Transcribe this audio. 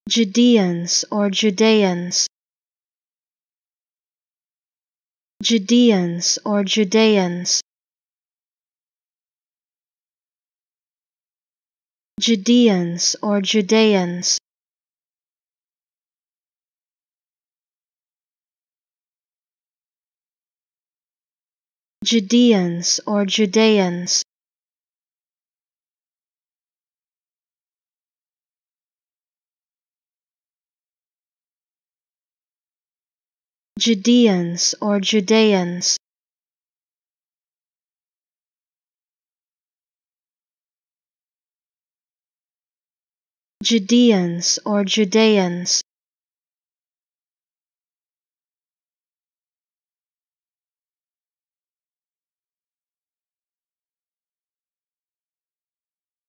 Judeans or Judeans. Judeans or Judeans. Judeans or Judeans. Judeans or Judeans. Judeans or Judeans. Judeans or Judeans.